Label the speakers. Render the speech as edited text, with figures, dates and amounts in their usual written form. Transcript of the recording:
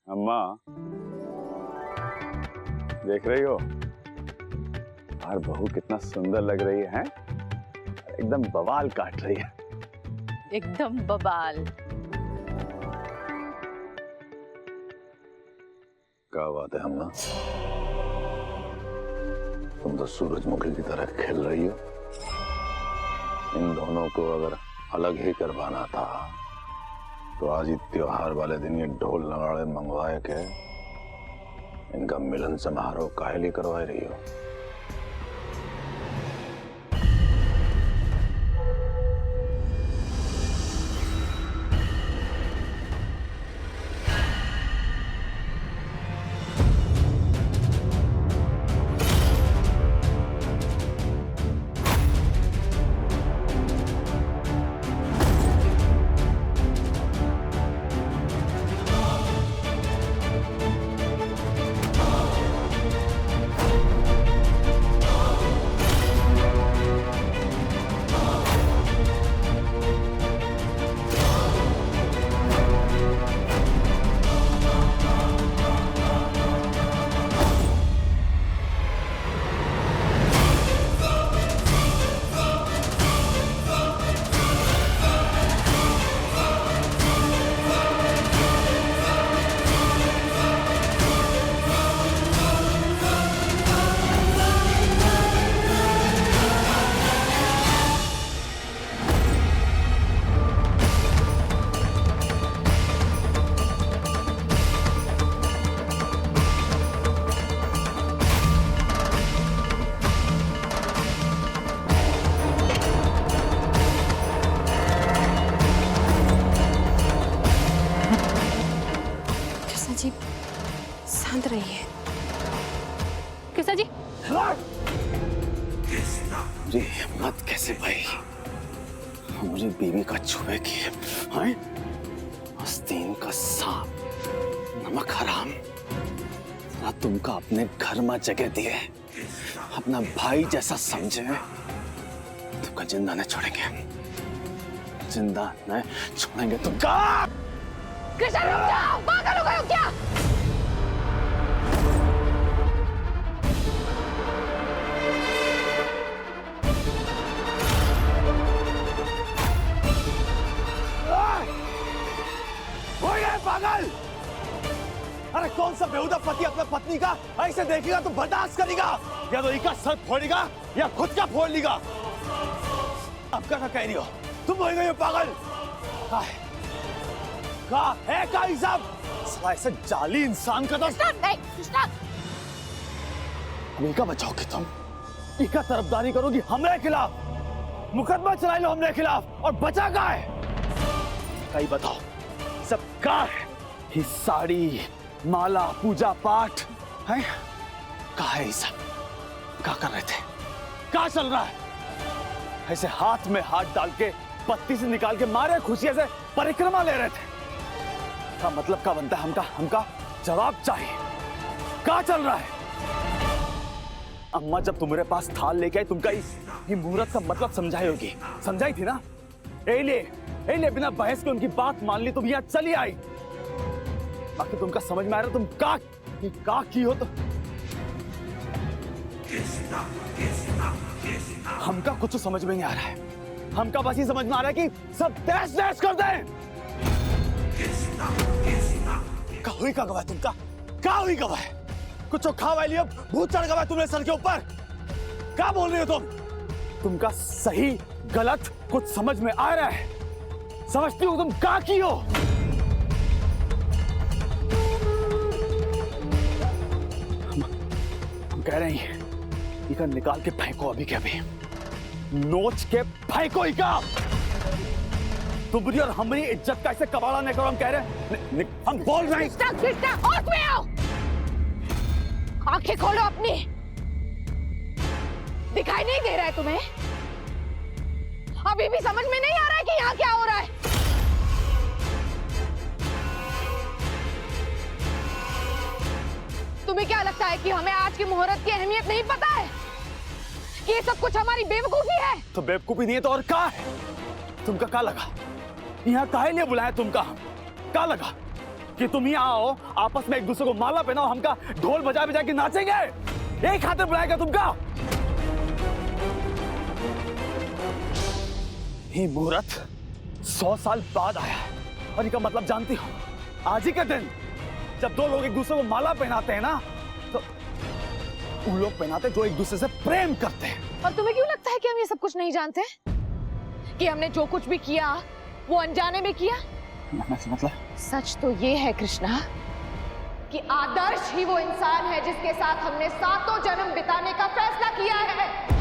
Speaker 1: अम्मा देख रही हो और बहू कितना सुंदर लग रही है? एकदम बवाल काट रही है।
Speaker 2: एकदम बवाल।
Speaker 1: क्या बात है अम्मा, तुम तो सूरजमुखी की तरह खेल रही हो। इन दोनों को अगर अलग ही करवाना था तो आज ही त्योहार वाले दिन ये ढोल नगाड़े मंगवाए के इनका मिलन समारोह काहे लिए करवा रही हो?
Speaker 3: जी शांत रहिए।
Speaker 2: कृष्णा जी
Speaker 1: जी हिम्मत कैसे भाई, मुझे बीवी का छुए की है? आस्तीन का सांप, नमक हराम, ना तुमका अपने घर में जगह दिए, अपना भाई जैसा समझे, तुमका जिंदा नहीं छोड़ेंगे, जिंदा नहीं छोड़ेंगे तुमका।
Speaker 2: कृष्णा रुक जाओ, पागल हो गए हो क्या?
Speaker 4: हो गए पागल? अरे कौन सा बेहुदा पति अपने पत्नी का ऐसे देखेगा तो बर्दाश्त करेगा? या तो इसका सर फोड़ेगा या खुद का फोड़ लेगा। आपका क्या कह रही हो तुम? हो गई हो पागल? का है का सब साला ऐसे जाली इंसान का तो
Speaker 2: कृष्णा
Speaker 4: अभी का बचाओगे तुम? इसका तरफदारी करोगी हमारे खिलाफ, मुकदमा चला लो हमारे खिलाफ, और बचा का है? कहीं बताओ सब का है? ही साड़ी माला पूजा पाठ है कहा है? सब क्या कर रहे थे? क्या चल रहा है? ऐसे हाथ में हाथ डाल के पत्ती से निकाल के मारे खुशियां से परिक्रमा ले रहे थे। का मतलब क्या बनता है? हमका जवाब चाहिए। क्या चल रहा है? अम्मा जब तुम्हारे पास थाल लेके आई तुमका ये मुहूर्त का मतलब समझाई होगी, समझाई थी ना? ए बिना बहस के उनकी बात मान ली, तुम यहाँ चली आई। बाकी तुमका समझ में आ रहा तुम का की हो? तो हमका कुछ समझ में नहीं आ रहा है। हमका बस ये समझ में आ रहा है कि सब तहस नहस कर दें। का हुई का गवाह तुमका? का हुई गवाह? कुछ खा वाली अब भूत चढ़ गवा तुम्हारे सर के ऊपर। क्या बोल रही हो तुम? तुमका सही गलत कुछ समझ में आ रहा है? समझती हो तुम क्या की हो? हम कह रहे हैं इका निकाल के फेंको अभी के अभी, नोच के फेंको इका। तुम्हारी और हमारी इज्जत का ऐसे कबाड़ा नहीं करो। हम कह रहे हैं, हम बोल रहे हैं।
Speaker 2: कृष्णा होश में आओ, आंखें खोलो अपनी। दिखाई नहीं दे रहा है तुम्हें? अभी भी समझ में नहीं आ रहा है कि यहाँ क्या हो रहा है? तुम्हें क्या लगता है कि हमें आज के मुहूर्त की अहमियत नहीं पता है? कि ये सब कुछ हमारी बेवकूफी है?
Speaker 4: तो बेवकूफी नहीं है तो और क्या है? तुमका क्या लगा? यहाँ काहे लिए बुलाया तुमका? क्या लगा कि तुम यहाँ आओ, आपस में एक दूसरे को माला पहनाओ, हमका ढोल बजा बजा के नाचेंगे, यही खातिर बुलाएगा तुमका। ये मुहूर्त 100 साल बाद आया है और इसका मतलब जानती हो, आज ही का दिन जब दो लोग एक दूसरे को माला पहनाते हैं ना, तो उन लोग पहनाते जो एक दूसरे से प्रेम करते हैं।
Speaker 2: और तुम्हें क्यों लगता है कि हम ये सब कुछ नहीं जानते, कि हमने जो कुछ भी किया वो अनजाने में किया?
Speaker 4: मतलब
Speaker 2: सच तो ये है कृष्णा कि आदर्श ही वो इंसान है जिसके साथ हमने 7 जन्म बिताने का फैसला किया है।